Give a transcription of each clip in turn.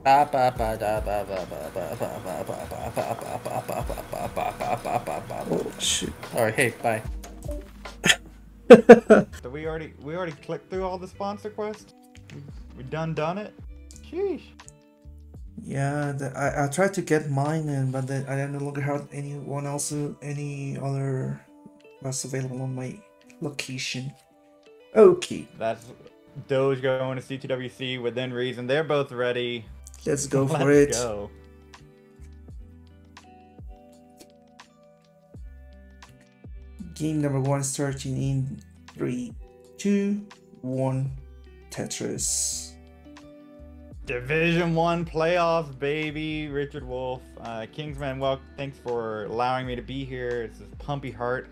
Oh shoot. Alright, hey, bye. So we already clicked through all the sponsor quests? We done it? Sheesh. Yeah, I tried to get mine, but then I no longer had anyone else, any other was available on my location. Okay, That's Doge going to CTWC within reason. They're both ready. let's go for Let's it. go. Game number 1 starting in 3, 2, 1. Tetris. Division 1 playoffs, baby. Richard Wolf. Kingsman, well, thanks for allowing me to be here. This is Pumpyheart.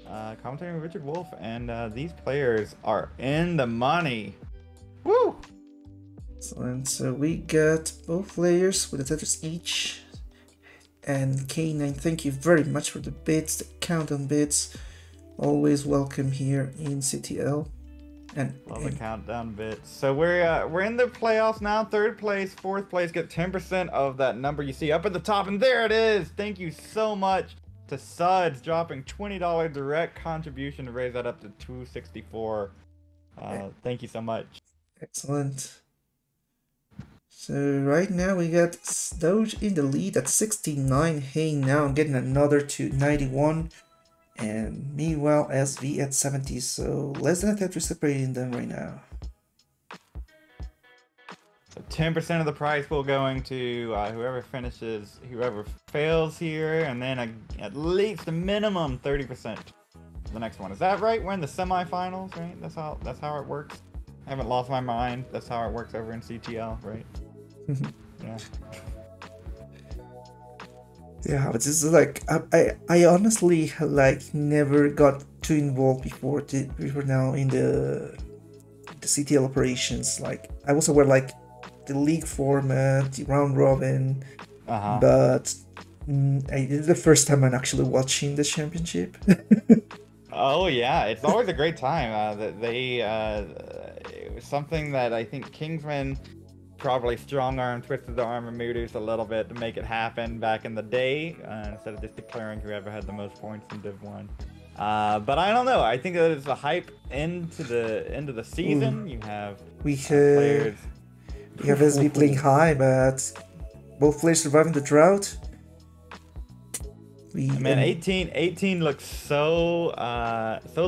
Commentating with Richard Wolf, and these players are in the money. Woo! Excellent. So we got both players with a Tetris each. And K9, thank you very much for the bits, the countdown bits. Always welcome here in CTL. And Love the countdown bits. So we're in the playoffs now. 3rd place, 4th place get 10% of that number you see up at the top, and there it is. Thank you so much to Suds dropping $20 direct contribution to raise that up to $264. Thank you so much. Excellent. So right now we got Doge in the lead at 69. Hey, now I'm getting another to 91. And meanwhile SV at 70. So less than a Tetris separating them right now. So 10% of the prize will going to whoever fails here, and then at least a minimum 30% the next one. Is that right? We're in the semifinals, right? That's how it works. I haven't lost my mind. That's how it works over in CTL, right? Yeah. Yeah, but this is like I honestly like never got too involved before now in the CTL operations. Like I was aware like the league format, the round robin, but this is the first time I'm actually watching the championship. Oh yeah, it's always a great time. It was something that I think Kingsman probably strong arm, twisted the arm of Moody's a little bit to make it happen back in the day, instead of just declaring whoever had the most points in Div 1. But I don't know. I think that it's a hype into the end of the season. You have players. We have SV playing high, but both players surviving the drought. Man, 18 looks so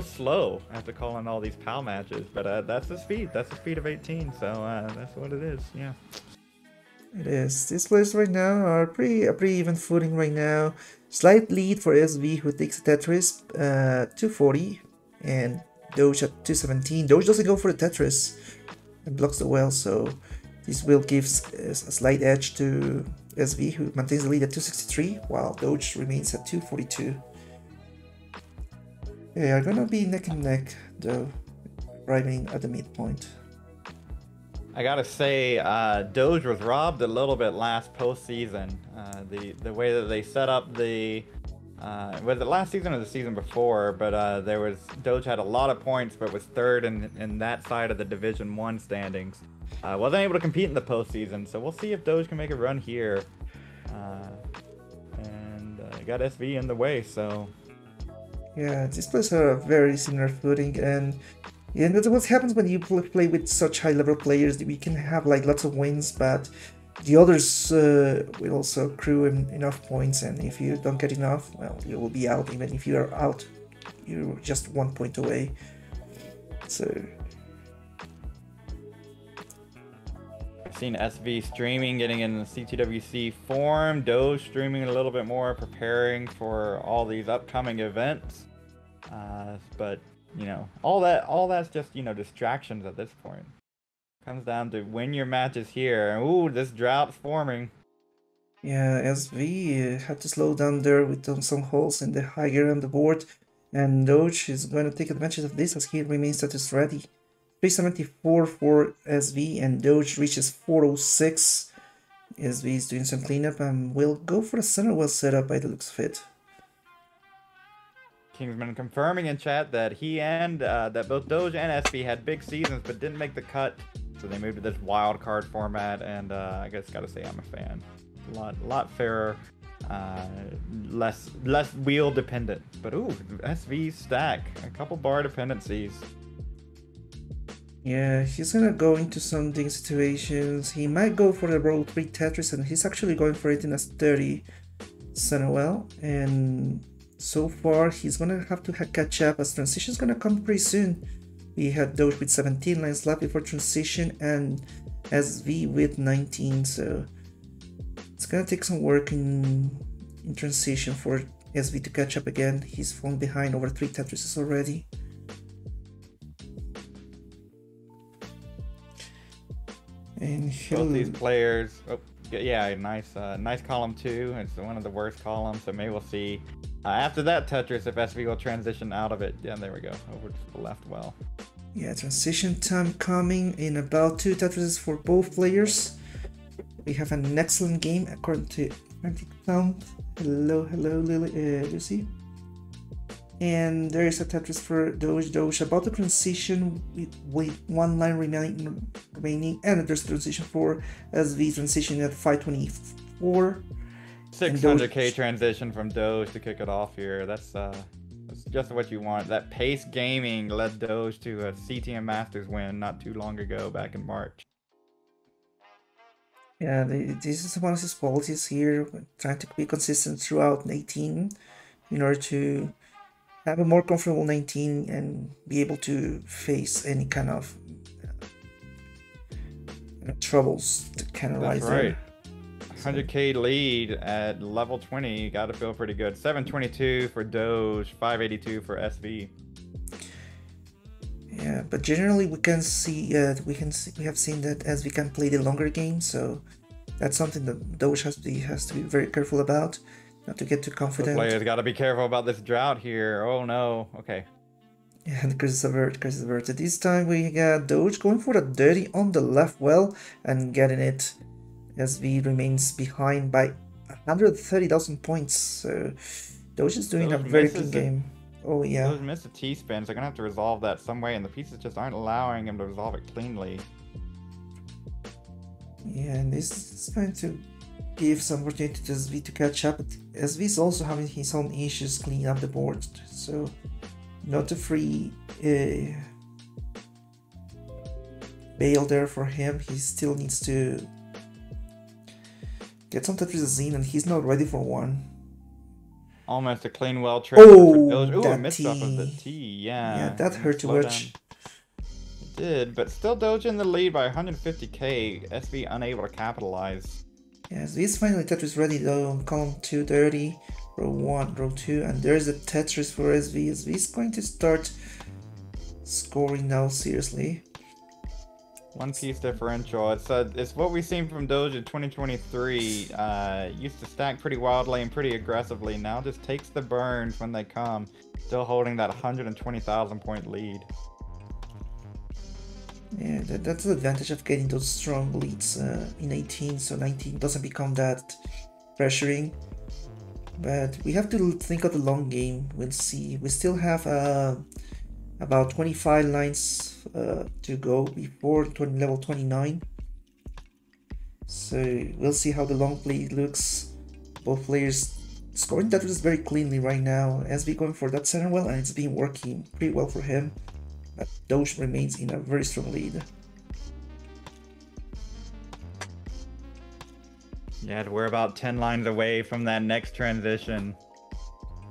slow after calling all these PAL matches, but that's the speed. That's the speed of 18. So that's what it is. Yeah. It is. These players right now are pretty even footing right now. Slight lead for SV, who takes a Tetris 240, and Doge at 217. Doge doesn't go for the Tetris and blocks the well, so this will gives a slight edge to SV, who maintains the lead at 263, while Doge remains at 242. They are gonna be neck and neck, though, arriving at the midpoint. I gotta say, Doge was robbed a little bit last postseason. The way that they set up the was it last season or the season before? But Doge had a lot of points, but was 3rd in that side of the Division 1 standings. Wasn't able to compete in the postseason, so we'll see if Doge can make a run here. And got SV in the way, so yeah, these players are very similar footing, and that's what happens when you play with such high-level players. We can have like lots of wins, but the others will also accrue enough points, and if you don't get enough, well, you will be out. Even if you are out, you're just 1 point away. So I've seen SV streaming, getting in the CTWC form, Doge streaming a little bit more, preparing for all these upcoming events. But you know, all that's just, you know, distractions at this point. Comes down to win your matches here. Ooh, this drought's forming. yeah, SV had to slow down there with some holes in the higher on the board, and Doge is going to take advantage of this as he remains status ready. 374 for SV, and Doge reaches 406. SV is doing some cleanup and will go for a center well setup by the looks of it. Kingsman confirming in chat that he and that both Doge and SV had big seasons but didn't make the cut So they moved to this wild card format, and I guess gotta say I'm a fan. A lot fairer, less wheel dependent. But ooh, SV stack, a couple bar dependencies. Yeah, he's gonna go into some ding situations. He might go for the roll 3 Tetris, and he's actually going for it in a 30 Sunwell. And so far, he's gonna have to catch up as transition's gonna come pretty soon. We had Doge with 17 lines left before transition, and SV with 19. So it's gonna take some work in transition for SV to catch up again. He's fallen behind over 3 Tetrises already. And both these players, oh, yeah, nice column 2. It's one of the worst columns, so maybe we'll see after that Tetris if SV will transition out of it. Yeah, there we go, over to the left well. Yeah, transition time coming in about 2 Tetrises for both players. We have an excellent game according to Count. Hello, Lucy. And there is a Tetris for Doge. Doge about to transition with 1 line remaining, and there's a transition for SV transition at 524. 600k transition from Doge to kick it off here. That's just what you want. That Pace Gaming led Doge to a CTM Masters win not too long ago, back in March. Yeah, this is one of his qualities here, trying to be consistent throughout 18 in order to have a more comfortable 19 and be able to face any kind of troubles that can arise. That's right. 100k lead at level 20, gotta feel pretty good. 722 for Doge, 582 for SV. Yeah, but generally we have seen that SV can play the longer game, so that's something that Doge has to be very careful about. Not to get too confident. The players got to be careful about this drought here. Oh no. Okay. Yeah, and curses averted. This time we got Doge going for the dirty on the left well and getting it. SV remains behind by 130,000 points. So Doge is doing a very clean game. Oh yeah. Those missed the T-spins. They're gonna have to resolve that some way, and the pieces just aren't allowing him to resolve it cleanly. Yeah, and this is going to give some opportunity to SV to catch up. SV is also having his own issues cleaning up the board, so not a free bail there for him. He still needs to get some Tetris in, and he's not ready for one. Almost a clean well trade. Oh, that missed off of the T. Yeah, that hurt too much. It did, but still Doge in the lead by 150k. SV unable to capitalize. Yes, this finally Tetris ready though. Column 230, row 1, row 2, and there's a Tetris for SV. SV is going to start scoring now, seriously. 1 piece differential. It's what we've seen from Doge in 2023. Used to stack pretty wildly and pretty aggressively. Now just takes the burns when they come. Still holding that 120,000 point lead. Yeah, that's the advantage of getting those strong leads in 18, so 19 doesn't become that pressuring. But we have to think of the long game. We'll see. We still have about 25 lines to go before level 29. So we'll see how the long play looks. Both players scoring that is very cleanly right now. SV going for that center well, and it's been working pretty well for him. But Doge remains in a very strong lead. Yeah, we're about 10 lines away from that next transition.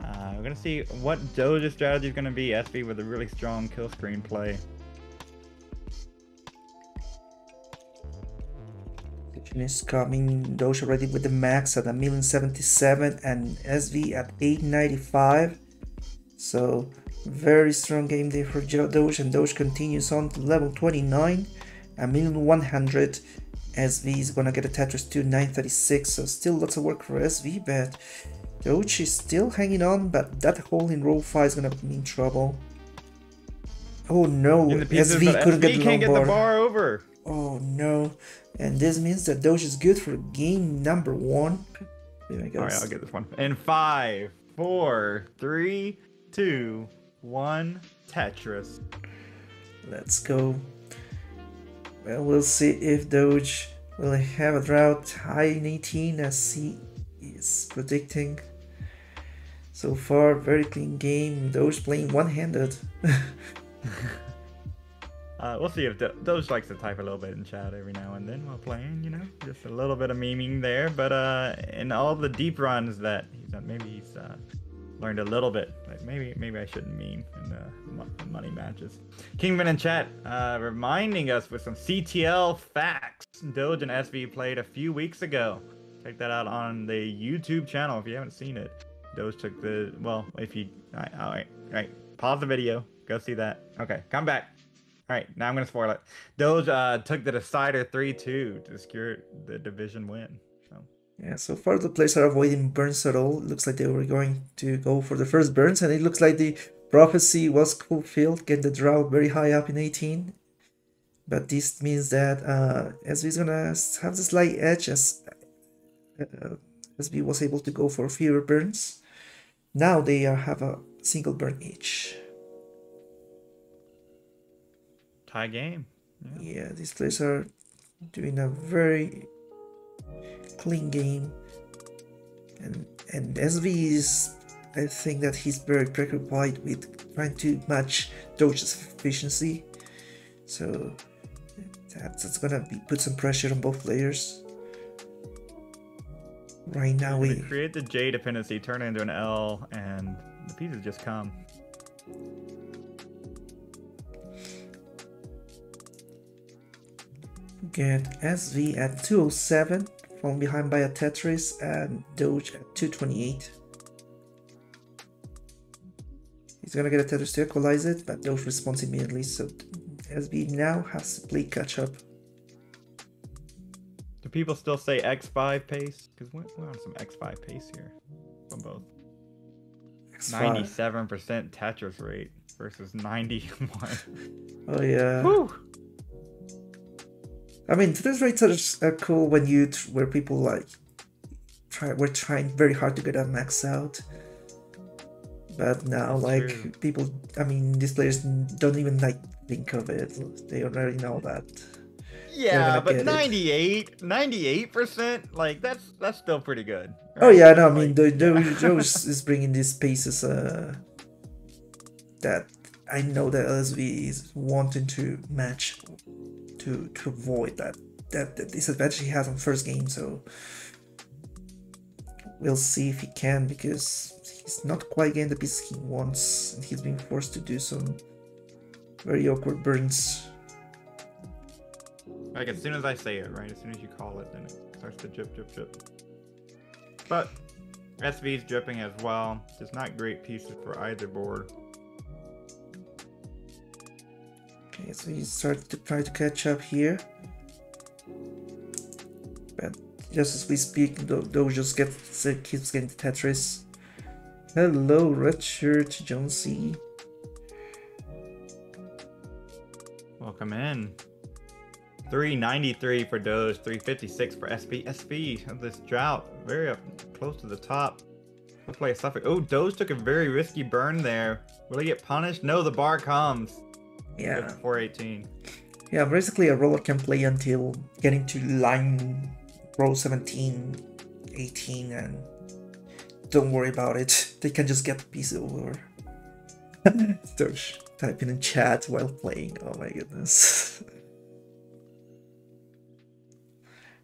We're going to see what Doge's strategy is going to be. SV with a really strong kill screen play. Is coming. Doge already with the max at 1,077,000 and SV at 895. So very strong game there for Doge, and Doge continues on to level 29, 1,100,000. SV is gonna get a Tetris to 936, so still lots of work for SV, but Doge is still hanging on, but that hole in row 5 is gonna be in trouble. Oh no, SV couldn't get the bar over. Oh no, and this means that Doge is good for game number 1. Alright, I'll get this one. In 5, 4, 3, 2, 1, Tetris. Let's go. Well, we'll see if Doge will have a drought high in 18 as he is predicting. So far, very clean game. Doge playing one-handed. We'll see if Doge likes to type a little bit in chat every now and then while playing, you know, just a little bit of memeing there. But in all the deep runs that he's done, maybe he's learned a little bit. Like maybe I shouldn't meme in the money matches. Kingman in chat reminding us with some CTL facts. Doge and SV played a few weeks ago. Check that out on the YouTube channel if you haven't seen it. Doge took the if you all right, pause the video, go see that. Okay, come back. All right, now I'm gonna spoil it. Doge took the decider 3-2 to secure the division win. So. Yeah, so far the players are avoiding burns at all. It looks like they were going to go for the first burns, and it looks like the prophecy was fulfilled. Get the drought very high up in 18. But this means that SV is gonna have the slight edge as SV was able to go for fewer burns. Now they have a single burn each. Tie game. Yeah, these players are doing a very clean game, and SV is, I think that he's very preoccupied with trying to match Doge's efficiency, so that's gonna put some pressure on both players. Right now we create the J dependency, turn it into an L, and the pieces just come. Get SV at 207, falling behind by a Tetris, and Doge at 228. He's gonna get a Tetris to equalize it, but Doge responds immediately, so SV now has to play catch up. Do people still say X5 pace? Because we're on some X5 pace here from both. 97% Tetris rate versus 91. Oh yeah. Woo! I mean, Tetris rates are cool when where people like we're trying very hard to get a max out. But now, That's like true. people, I mean, these players don't even like think of it. They already know that. Yeah, but 98%, like that's still pretty good. Right? Oh yeah, no, I mean, Doge is bringing these paces that I know that LSV is wanting to match to avoid that disadvantage he has on first game. So we'll see if he can, because he's not quite getting the pieces he wants, and he's being forced to do some very awkward burns. Like as soon as I say it, right? As soon as you call it, then it starts to drip. But SV's dripping as well. Just not great pieces for either board. Okay, so he started to try to catch up here. But just as we speak, Doge just keeps getting Tetris. Hello, Richard Jonesy. Welcome in. 393 for Doge, 356 for SB. SB of this drought, very up close to the top. We'll play a suffix. Oh, Doge took a very risky burn there. Will he get punished? No, the bar comes. Yeah. 418. Yeah, basically a roller can play until getting to line row 17, 18, and don't worry about it. They can just get the piece over. Doge typing in chat while playing. Oh my goodness.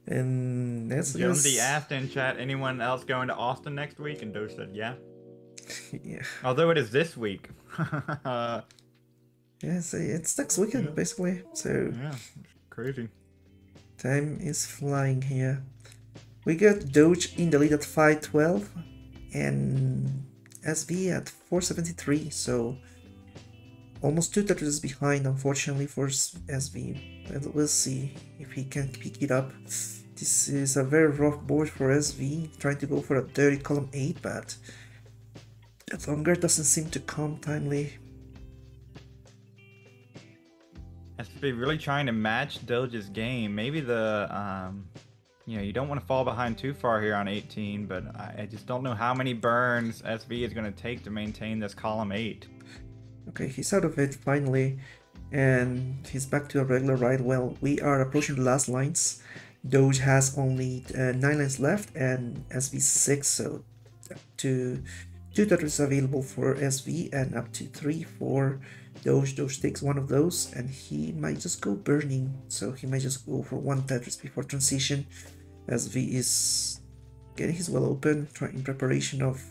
And that's Jonesy asked in chat, anyone else going to Austin next week? And Doge said, yeah. Yeah. Although it is this week. Yeah, so it's next weekend, basically. So yeah, crazy. Time is flying here. We got Doge in the lead at 512 and SV at 473. So almost 2 Tetris behind, unfortunately, for SV. We'll see if he can pick it up. This is a very rough board for SV, trying to go for a dirty column 8, but the longer doesn't seem to come timely. SV really trying to match Doge's game. Maybe the, you don't want to fall behind too far here on 18, but I just don't know how many burns SV is going to take to maintain this column 8. Okay, he's out of it finally. And he's back to a regular ride. Well, we are approaching the last lines. Doge has only 9 lines left and SV 6, so to 2 Tetris available for SV and up to 3 for Doge. Doge takes one of those and he might just go burning, so he might just go for 1 Tetris before transition. SV is getting his well open, in preparation of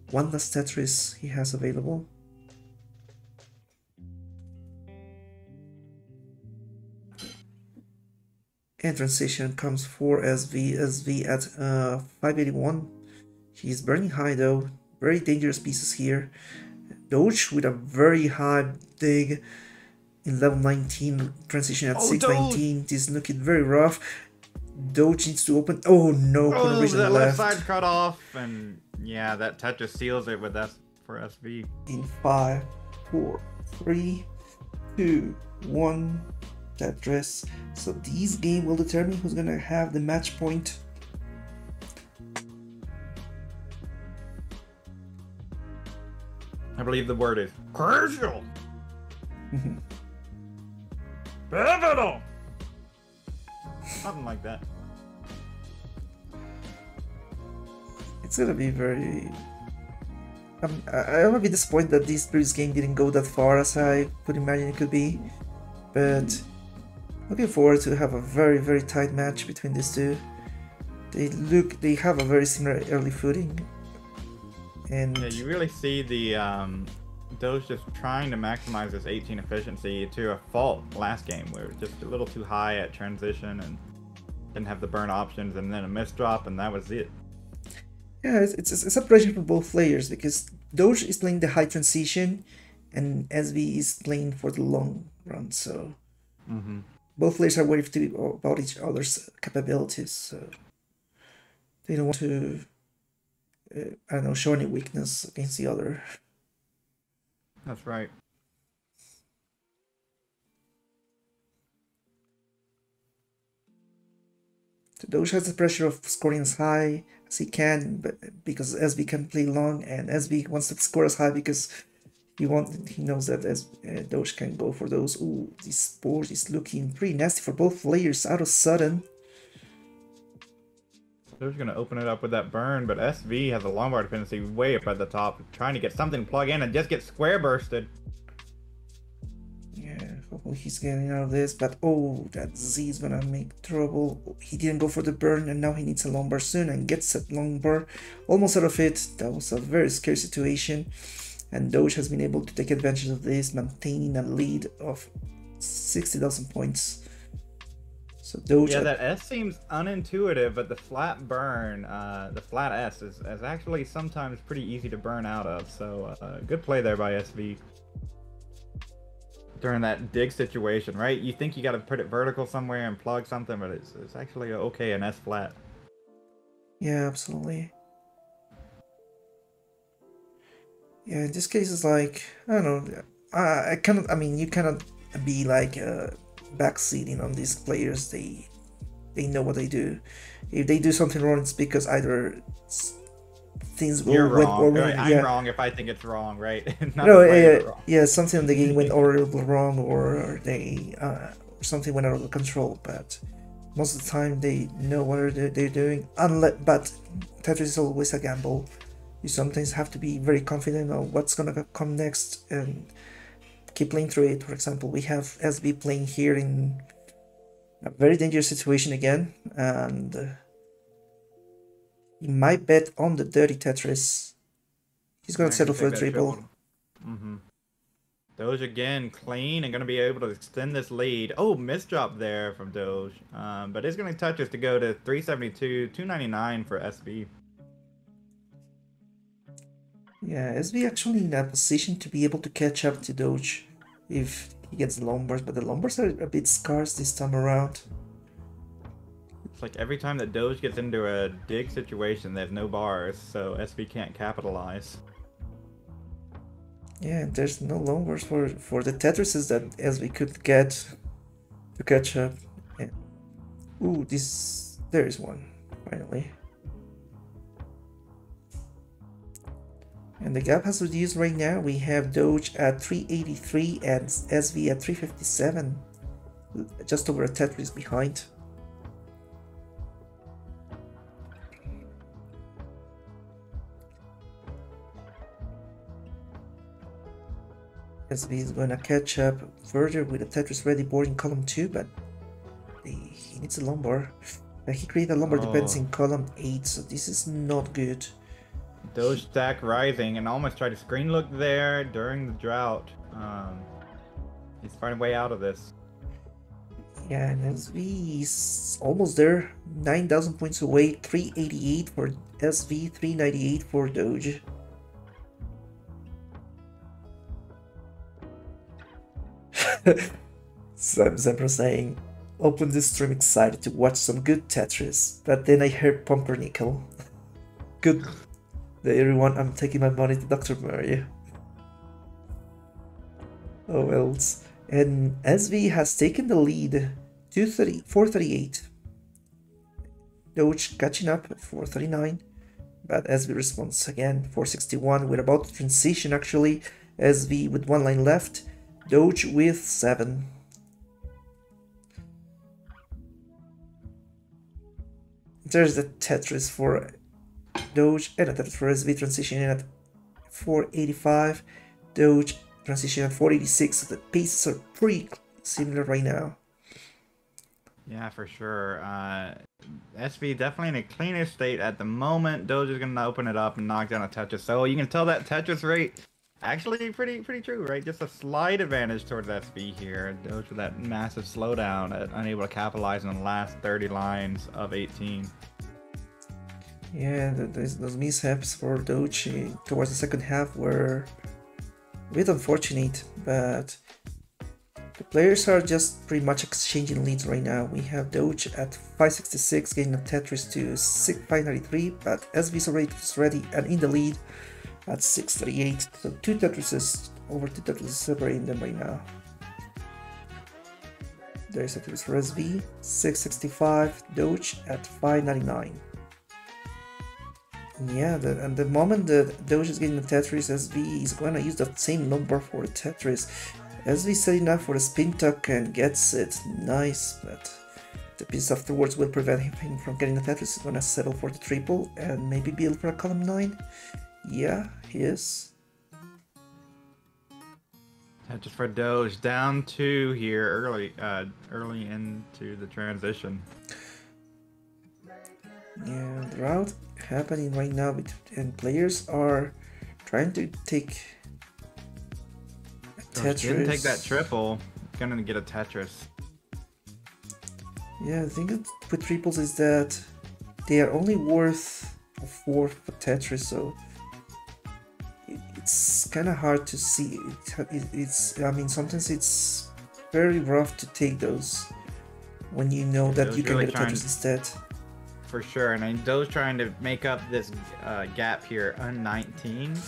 one last Tetris he has available. And transition comes for SV. SV at 581. He's burning high though. Very dangerous pieces here. Doge with a very high dig in level 19. Transition at 619. This is looking very rough. Doge needs to open. Oh no, couldn't reach that the left side cut off, and yeah, that Tetris seals it with S for SV. In 5, 4, 3, 2, 1. Tetris. So this game will determine who's gonna have the match point. I believe the word is crucial. Pivotal. Something like that. It's gonna be very... I'm a bit disappointed that this previous game didn't go that far as I could imagine it could be. But looking forward to have a very tight match between these two. They have a very similar early footing. And yeah, you really see the Doge just trying to maximize this 18 efficiency to a fault last game, where it was just a little too high at transition and didn't have the burn options, and then a miss drop, and that was it. Yeah, it's a pressure for both players, because Doge is playing the high transition and SV is playing for the long run, so both players are worried about each other's capabilities, so they don't want to I don't know, show any weakness against the other. That's right. So Doge has the pressure of scoring as high as he can, but because SB can play long, and SB wants to score as high because he knows that Doge can go for those. Ooh, this board is looking pretty nasty for both players out of sudden. Doge's gonna open it up with that burn, but SV has a longbar dependency way up at the top, trying to get something to plug in and just get square bursted. Yeah, hopefully he's getting out of this, but oh, that Z is gonna make trouble. He didn't go for the burn, and now he needs a longbar soon, and gets that longbar almost out of it. That was a very scary situation, and Doge has been able to take advantage of this, maintaining a lead of 60,000 points. So Doge, yeah, that S seems unintuitive, but the flat burn, the flat S is actually sometimes pretty easy to burn out of. So good play there by SV during that dig situation, right? You think you got to put it vertical somewhere and plug something, but it's actually okay an S flat. Yeah, absolutely. Yeah, in this case, it's like, I don't know, I mean, you cannot be like backseating on these players. They know what they do. If they do something wrong, it's because either things go wrong. or right. yeah. I'm wrong if I think it's wrong, right? No, yeah, something in the game went horribly wrong, or they something went out of control. But most of the time, they know what they're doing. But Tetris is always a gamble. You sometimes have to be very confident on what's gonna come next and keep playing through it. For example, we have SB playing here in a very dangerous situation again, and he might bet on the dirty Tetris. He's gonna settle for a triple. Doge again, clean, and gonna be able to extend this lead. Oh, misdrop there from Doge, but it's gonna touch us to go to 372, 299 for SB. Yeah, SB actually in a position to be able to catch up to Doge if he gets the lombars, but the lombars are a bit scarce this time around. It's like every time that Doge gets into a dig situation, there's no bars, so SB can't capitalize. Yeah, there's no lombars for the Tetrises that SB could get to catch up. Yeah. Ooh, there is one, finally. And the gap has reduced right now. We have Doge at 383 and SV at 357. Just over a Tetris behind. SV is going to catch up further with a Tetris ready board in column 2, but he needs a lumbar. He created a lumbar depends in column 8, so this is not good. Doge stack rising and almost tried to screen look there during the drought. He's finding a way out of this. Yeah, and SV is almost there. 9,000 points away. 388 for SV, 398 for Doge. Zebra saying, open this stream excited to watch some good Tetris, but then I heard Pumpernickel. Good day everyone, I'm taking my money to Dr. Mario. Oh else. And SV has taken the lead, 438. Doge catching up, 439. But SV responds again, 461. We're about to transition actually. SV with 1 line left. Doge with 7. There's the Tetris for Doge and a Tetris for SV transitioning at 485. Doge transition at 486. So the paces are pretty similar right now. Yeah, for sure. SV definitely in a cleaner state at the moment. Doge is going to open it up and knock down a Tetris. So you can tell that Tetris rate actually pretty true, right? Just a slight advantage towards SV here. Doge with that massive slowdown, unable to capitalize on the last 30 lines of 18. Yeah, those mishaps for Doge towards the second half were a bit unfortunate, but the players are just pretty much exchanging leads right now. We have Doge at 566 getting a Tetris to 593, but SV's already ready and in the lead at 638. So two Tetrises separating them right now. There's a Tetris for SV, 665, Doge at 599. Yeah, and the moment that Doge is getting a Tetris, SV is going to use that same number for the Tetris. SV setting up for a spin tuck and gets it. Nice, but the piece afterwards will prevent him from getting the Tetris. He's going to settle for the triple and maybe build for a column 9. Yeah, he is. Just for Doge, down 2 here early into the transition. Yeah, the route happening right now, and players are trying to take a Tetris. Didn't take that triple. Gonna get a Tetris. Yeah, the thing with triples is that they are only worth a 4 for Tetris, so it's kind of hard to see. I mean, sometimes it's very rough to take those when you know that you can really get a Tetris instead. For sure, and Doge trying to make up this gap here on 19.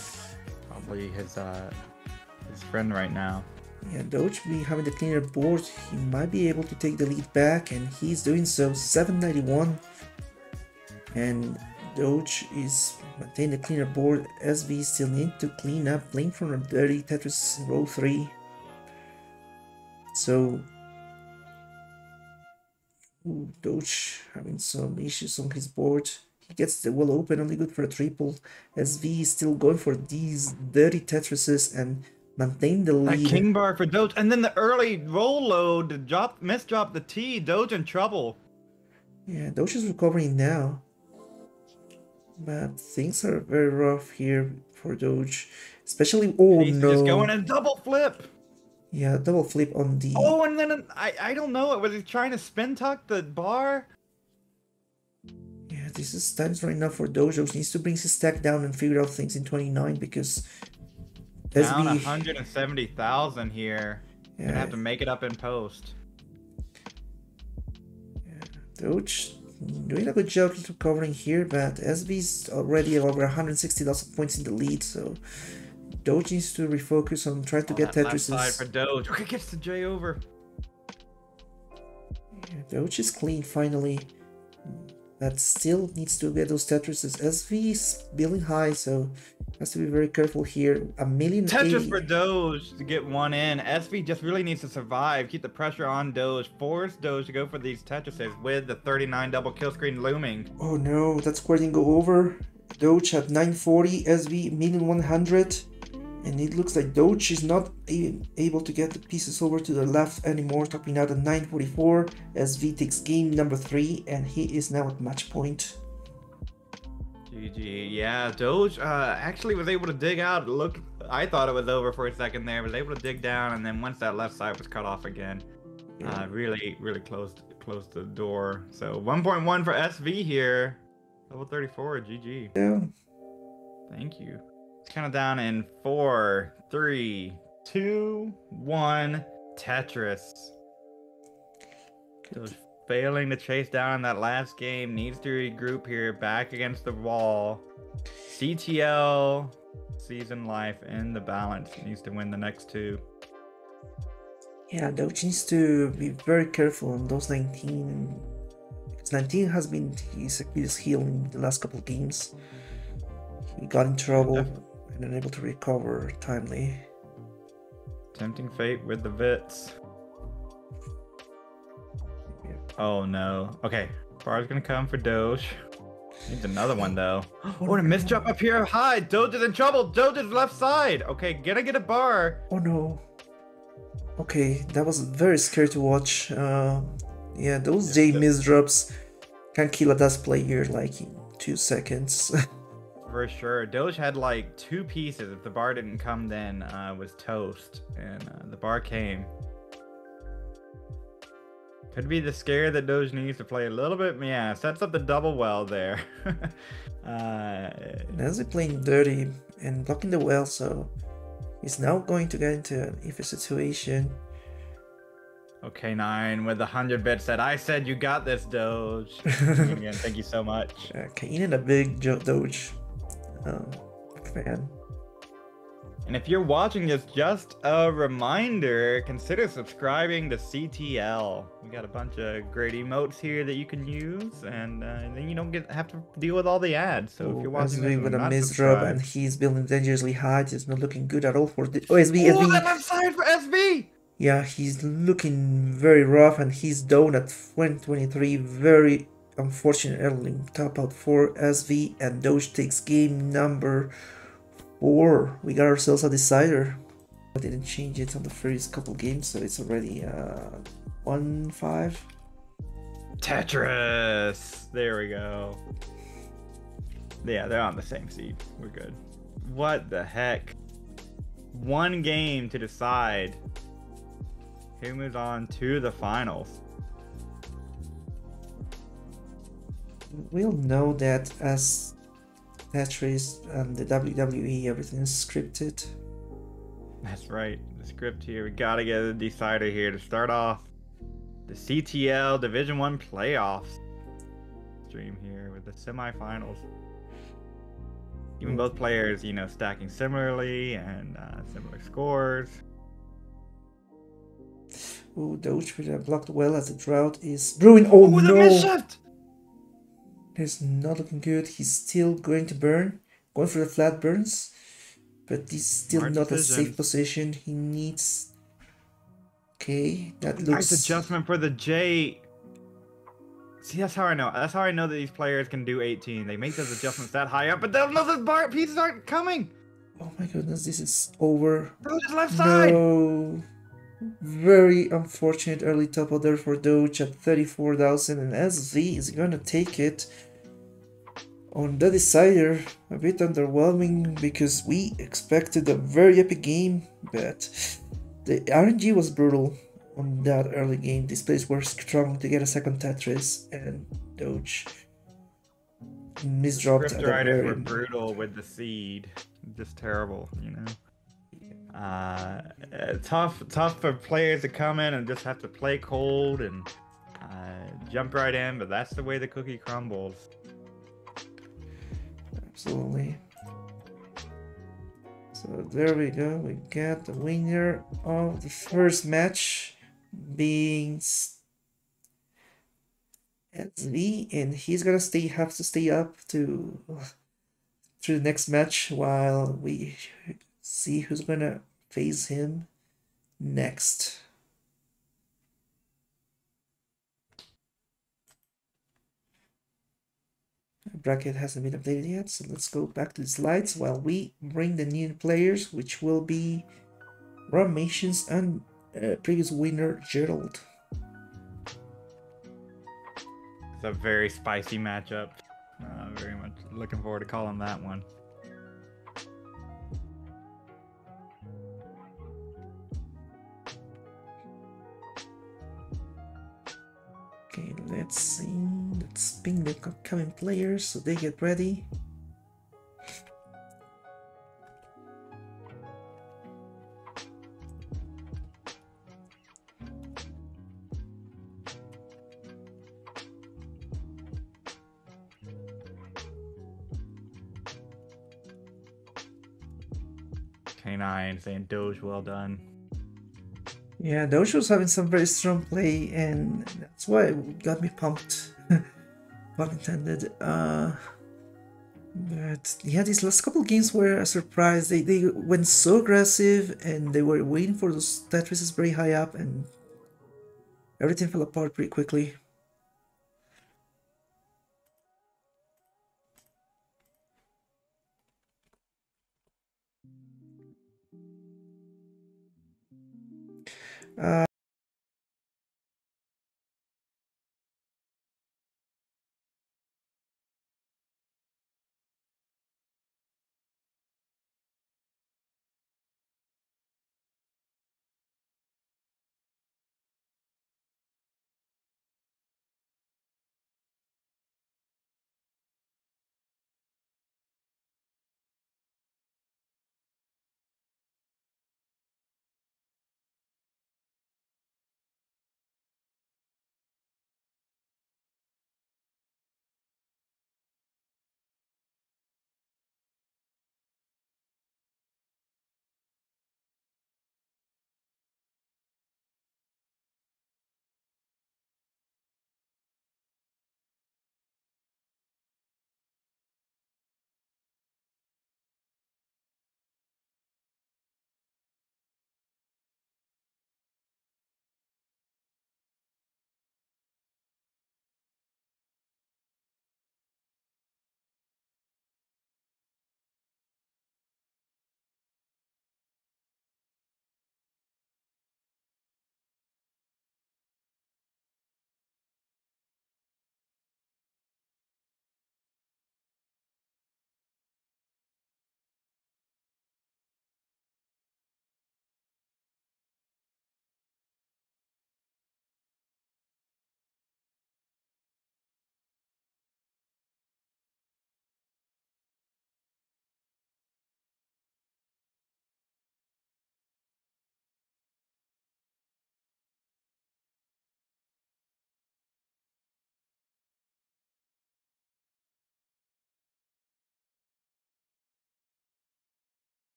Probably his friend right now. Yeah, Doge having the cleaner board, he might be able to take the lead back, and he's doing so. 791, and Doge is maintaining the cleaner board. SV still need to clean up, playing from a dirty Tetris in row 3. So Doge having some issues on his board. He gets the well open, only good for a triple. SV is still going for these dirty Tetrises and maintain the lead. A king bar for Doge, and then the early roll load to misdrop the T. Doge in trouble. Yeah, Doge is recovering now, but things are very rough here for Doge, especially He's just going a double flip. Yeah, double flip on the... Oh, and then I don't know. Was he trying to spin tuck the bar? Yeah, this is times right now for Doge. Doge needs to bring his stack down and figure out things in 29 because... Down 170,000 here. Yeah. Gonna have to make it up in post. Yeah, Doge doing a good job recovering here, but SB's already over 160,000 points in the lead, so... Doge needs to refocus on trying to get Tetris. Left side for Doge. Okay, gets the J over. Yeah, Doge is clean finally, but still needs to get those Tetrises. SV is building high, so Has to be very careful here. A million Tetris 80. for Doge to get one in. SV just really needs to survive. Keep the pressure on Doge. Force Doge to go for these Tetrises with the 39 double kill screen looming. Oh no, that square didn't go over. Doge at 940, SV 1,100. And it looks like Doge is not able to get the pieces over to the left anymore, topping out at 944. SV takes game number 3, and he is now at match point. GG. Yeah, Doge actually was able to dig out. Look, I thought it was over for a second there. Was able to dig down, and then once that left side was cut off again, really closed the door. So 1.1 for SV here. Level 34. GG. Yeah. Thank you. It's kind of down in 4, 3, 2, 1. Tetris. Doge failing to chase down in that last game, needs to regroup here, back against the wall. CTL, season life in the balance, needs to win the next 2. Yeah, Doge needs to be very careful on those 19. Because 19 has been his Achilles heel in the last couple of games. He got in trouble and unable to recover timely. Tempting fate with the Vits. Oh no. Okay, Bar's gonna come for Doge. Needs another one though. Oh, and a misdrop up here high. Doge is in trouble. Doge is left side. Okay, gonna get a bar. Oh no. Okay, that was very scary to watch. Yeah, those J misdrops can kill a dust player like in 2 seconds. For sure. Doge had like 2 pieces. If the bar didn't come then, was toast. And the bar came. Could be the scare that Doge needs to play a little bit. Yeah, sets up the double well there. As he playing dirty and blocking the well, so he's now going to get into an iffy situation. Okay, 9 with the 100 bits said, I said you got this, Doge. Again, thank you so much. Kane a big Doge fan. And if you're watching this, just a reminder, consider subscribing to CTL. We got a bunch of great emotes here that you can use, and then you don't have to deal with all the ads. So if you're watching this with a misdrop and he's building dangerously high, it's not looking good at all for the SB. Oh, that left side for SB! Yeah, he's looking very rough, and he's down at 123. Very unfortunate early top out for SV, and Doge takes game number 4. We got ourselves a decider. I didn't change it on the first couple games, so it's already 1-5. Tetris! There we go. Yeah, they're on the same seed. We're good. What the heck? 1 game to decide who moves on to the finals. We'll know that as Tetris and the WWE, everything is scripted. That's right, the script here. We gotta get a decider here to start off the CTL Division 1 playoffs stream here with the semifinals. Even both players, you know, stacking similarly and similar scores. Oh, Doge with a blocked well as the drought is brewing. Oh no! The misshift! It's not looking good. He's still going to burn, going for the flat burns, but he's still not a safe position. He needs. Okay, that looks. Nice adjustment for the J. See, that's how I know. That's how I know that these players can do 18. They make those adjustments that high up, but they'll know the bar pieces aren't coming. Oh my goodness, this is over. Doge is left side. No. Very unfortunate early top out there for Doge at 34,000, and SV is gonna take it on the decider. A bit underwhelming because we expected a very epic game, but the RNG was brutal on that early game. These players were strong to get a second Tetris, and Doge misdropped. Script writers were brutal with the seed. Just terrible, you know. Tough for players to come in and just have to play cold and jump right in, but that's the way the cookie crumbles. Absolutely. So there we go. We got the winner of the first match being SV, and he's gonna have to stay up to through the next match while we see who's gonna face him next. Bracket hasn't been updated yet, so let's go back to the slides while we bring the new players, which will be Ramations and previous winner Gerald. It's a very spicy matchup. Very much looking forward to calling that one. Okay, let's see. Let's ping the upcoming players so they get ready. K9 saying Doge, well done. Yeah, Doge was having some very strong play, and that's why it got me pumped. Pun intended. But yeah, these last couple games were a surprise. They went so aggressive, and they were waiting for those Tetrises very high up, and everything fell apart pretty quickly.